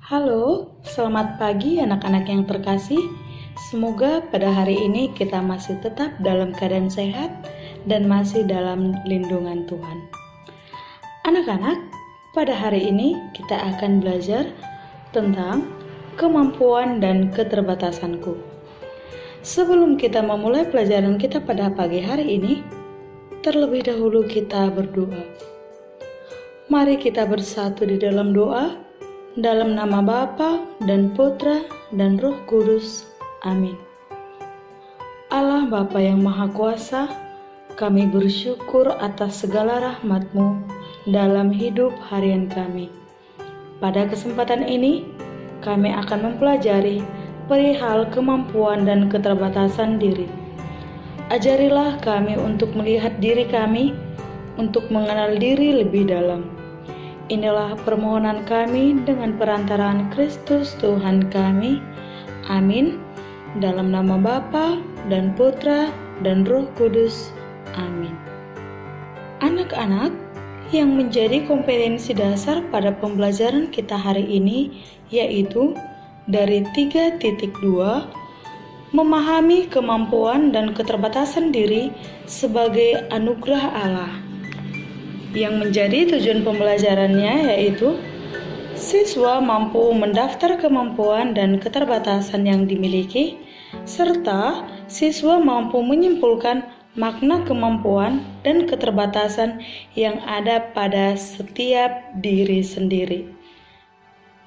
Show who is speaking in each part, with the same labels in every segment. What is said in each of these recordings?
Speaker 1: Halo, selamat pagi anak-anak yang terkasih. Semoga pada hari ini kita masih tetap dalam keadaan sehat dan masih dalam lindungan Tuhan. Anak-anak, pada hari ini kita akan belajar tentang kemampuan dan keterbatasanku. Sebelum kita memulai pelajaran kita pada pagi hari ini, terlebih dahulu kita berdoa. Mari kita bersatu di dalam doa. Dalam nama Bapa dan Putra dan Roh Kudus. Amin. Allah Bapa yang Maha Kuasa, kami bersyukur atas segala rahmat-Mu dalam hidup harian kami. Pada kesempatan ini, kami akan mempelajari perihal kemampuan dan keterbatasan diri. Ajarilah kami untuk melihat diri kami, untuk mengenal diri lebih dalam. Inilah permohonan kami dengan perantaraan Kristus Tuhan kami. Amin. Dalam nama Bapa dan Putra dan Roh Kudus. Amin. Anak-anak, yang menjadi kompetensi dasar pada pembelajaran kita hari ini yaitu dari 3.2 memahami kemampuan dan keterbatasan diri sebagai anugerah Allah. Yang menjadi tujuan pembelajarannya yaitu siswa mampu mendaftar kemampuan dan keterbatasan yang dimiliki, serta siswa mampu menyimpulkan makna kemampuan dan keterbatasan yang ada pada setiap diri sendiri.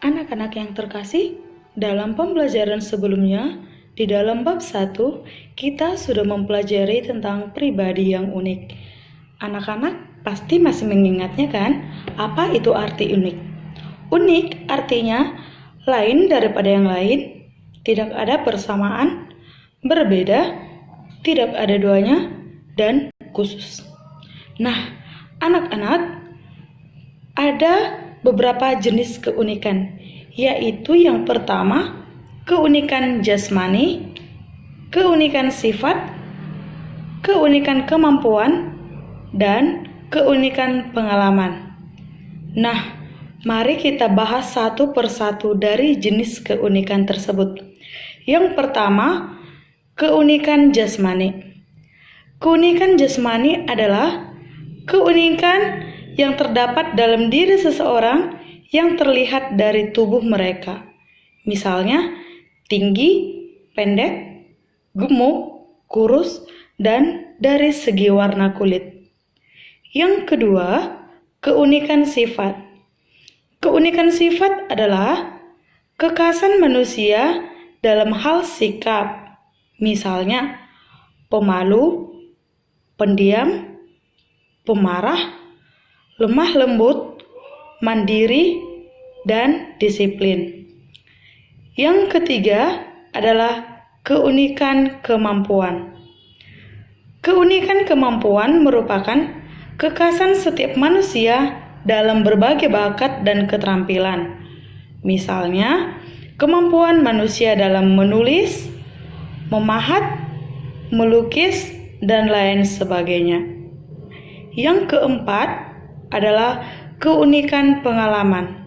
Speaker 1: Anak-anak yang terkasih, dalam pembelajaran sebelumnya, di dalam bab 1, kita sudah mempelajari tentang pribadi yang unik. Anak-anak pasti masih mengingatnya kan? Apa itu arti unik? Unik artinya lain daripada yang lain, tidak ada persamaan, berbeda, tidak ada duanya, dan khusus. Nah, anak-anak, ada beberapa jenis keunikan, yaitu yang pertama, keunikan jasmani, keunikan sifat, keunikan kemampuan, dan keunikan pengalaman. Nah, mari kita bahas satu persatu dari jenis keunikan tersebut. Yang pertama, keunikan jasmani. Keunikan jasmani adalah keunikan yang terdapat dalam diri seseorang yang terlihat dari tubuh mereka. Misalnya, tinggi, pendek, gemuk, kurus, dan dari segi warna kulit. Yang kedua, keunikan sifat. Keunikan sifat adalah kekhasan manusia dalam hal sikap. Misalnya, pemalu, pendiam, pemarah, lemah lembut, mandiri, dan disiplin. Yang ketiga adalah keunikan kemampuan. Keunikan kemampuan merupakan kekhasan setiap manusia dalam berbagai bakat dan keterampilan. Misalnya, kemampuan manusia dalam menulis, memahat, melukis, dan lain sebagainya. Yang keempat adalah keunikan pengalaman.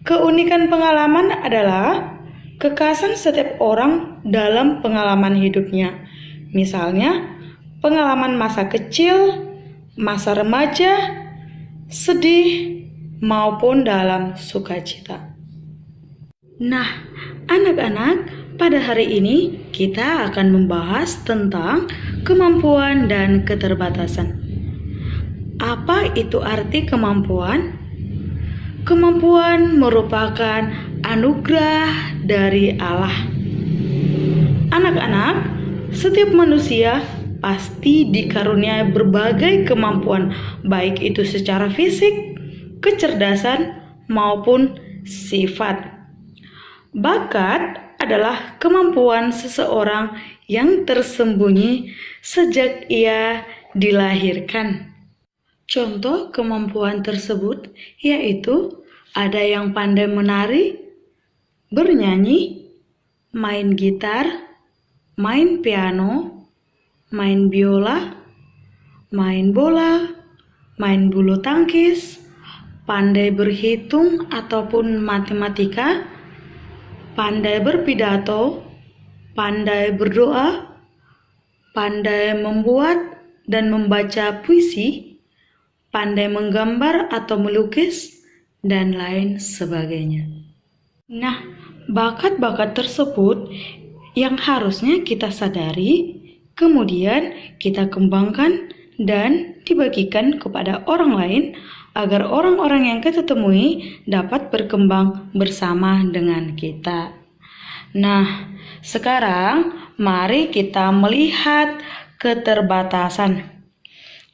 Speaker 1: Keunikan pengalaman adalah kekhasan setiap orang dalam pengalaman hidupnya. Misalnya, pengalaman masa kecil, masa remaja, sedih, maupun dalam sukacita. Nah, anak-anak, pada hari ini kita akan membahas tentang kemampuan dan keterbatasan. Apa itu arti kemampuan? Kemampuan merupakan anugerah dari Allah. Anak-anak, setiap manusia pasti dikaruniai berbagai kemampuan, baik itu secara fisik, kecerdasan, maupun sifat. Bakat adalah kemampuan seseorang yang tersembunyi sejak ia dilahirkan. Contoh kemampuan tersebut yaitu ada yang pandai menari, bernyanyi, main gitar, main piano, main biola, main bola, main bulu tangkis, pandai berhitung ataupun matematika, pandai berpidato, pandai berdoa, pandai membuat dan membaca puisi, pandai menggambar atau melukis, dan lain sebagainya. Nah, bakat-bakat tersebut yang harusnya kita sadari, kemudian kita kembangkan dan dibagikan kepada orang lain agar orang-orang yang kita temui dapat berkembang bersama dengan kita. Nah, sekarang mari kita melihat keterbatasan.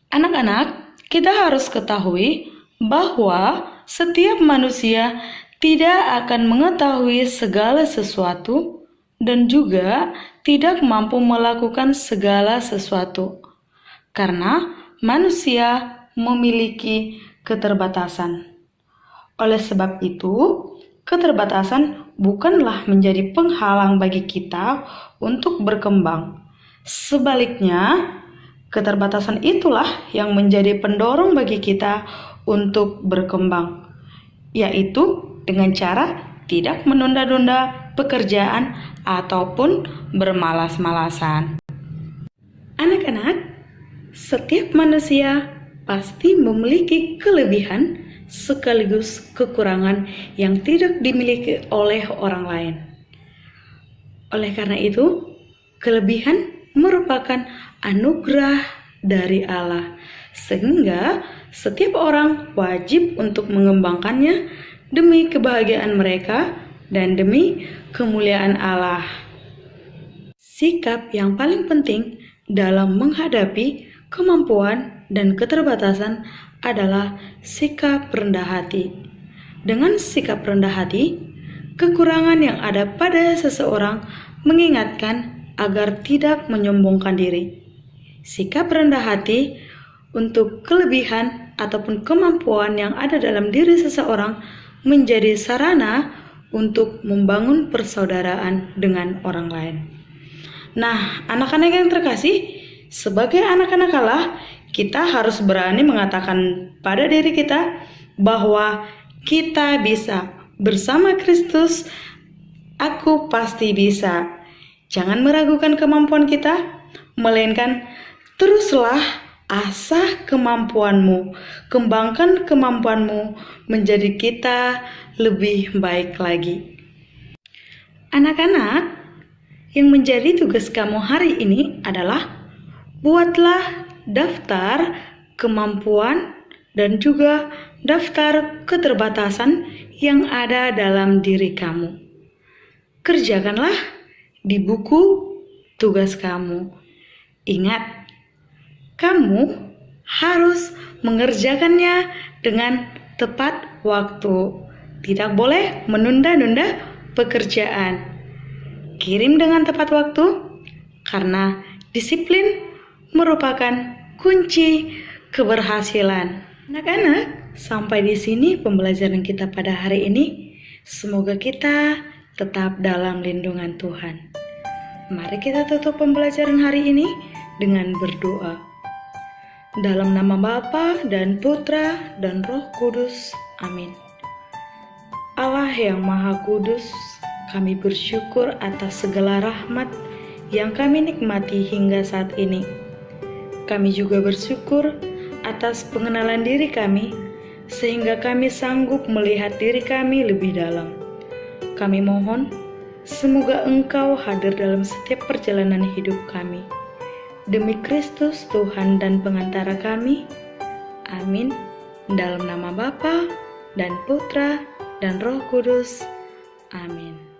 Speaker 1: Anak-anak, kita harus ketahui bahwa setiap manusia tidak akan mengetahui segala sesuatu dan juga tidak mampu melakukan segala sesuatu, karena manusia memiliki keterbatasan. Oleh sebab itu, keterbatasan bukanlah menjadi penghalang bagi kita untuk berkembang. Sebaliknya, keterbatasan itulah yang menjadi pendorong bagi kita untuk berkembang, yaitu dengan cara tidak menunda-nunda pekerjaan ataupun bermalas-malasan. Anak-anak, setiap manusia pasti memiliki kelebihan sekaligus kekurangan yang tidak dimiliki oleh orang lain. Oleh karena itu, kelebihan merupakan anugerah dari Allah, sehingga setiap orang wajib untuk mengembangkannya demi kebahagiaan mereka dan demi kemuliaan Allah. Sikap yang paling penting dalam menghadapi kemampuan dan keterbatasan adalah sikap rendah hati. Dengan sikap rendah hati, kekurangan yang ada pada seseorang mengingatkan agar tidak menyombongkan diri. Sikap rendah hati untuk kelebihan ataupun kemampuan yang ada dalam diri seseorang menjadi sarana untuk membangun persaudaraan dengan orang lain. Nah, anak-anak yang terkasih, sebagai anak-anak Allah, kita harus berani mengatakan pada diri kita bahwa kita bisa. Bersama Kristus, aku pasti bisa. Jangan meragukan kemampuan kita, melainkan teruslah asah kemampuanmu, kembangkan kemampuanmu menjadi kita lebih baik lagi. Anak-anak, yang menjadi tugas kamu hari ini adalah buatlah daftar kemampuan dan juga daftar keterbatasan yang ada dalam diri kamu. Kerjakanlah di buku tugas kamu. Ingat, kamu harus mengerjakannya dengan tepat waktu. Tidak boleh menunda-nunda pekerjaan. Kirim dengan tepat waktu, karena disiplin merupakan kunci keberhasilan. Anak-anak, sampai di sini pembelajaran kita pada hari ini. Semoga kita tetap dalam lindungan Tuhan. Mari kita tutup pembelajaran hari ini dengan berdoa. Dalam nama Bapa dan Putra dan Roh Kudus. Amin. Allah yang Maha Kudus, kami bersyukur atas segala rahmat yang kami nikmati hingga saat ini. Kami juga bersyukur atas pengenalan diri kami, sehingga kami sanggup melihat diri kami lebih dalam. Kami mohon, semoga Engkau hadir dalam setiap perjalanan hidup kami. Demi Kristus Tuhan dan pengantara kami. Amin. Dalam nama Bapa dan Putra dan Roh Kudus. Amin.